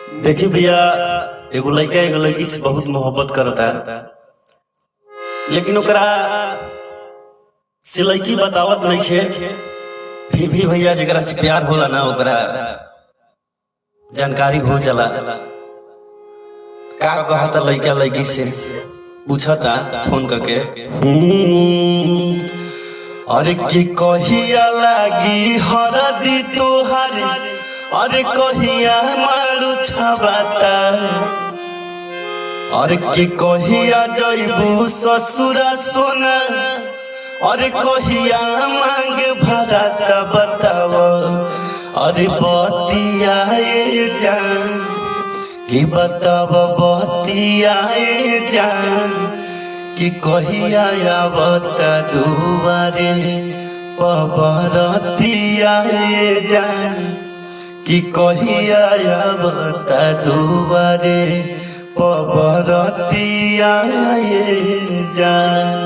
देखी भैया, एगो लड़का एगो लड़की से बहुत मोहब्बत करता है, लेकिन ओकरा से लड़की बतावत नहीं है। फिर भी भैया जरा से प्यार होला ना, ओकरा जानकारी हो जाला। का कहता लड़का लड़की से पूछता फोन करके, अरे की कहिया लागी हरदी तोहार, अरे कहिया मारू छाबाता, अरे की कहिया जइबू ससुरा सोना, अरे कहिया मांग भराता बताव। अरे बतियाए जान कि बताव, बतियाए जान कि कहिया आवता दुआरे पबरतियाए जान, कि कहिया आवता दुआरे पबरतियाए जान।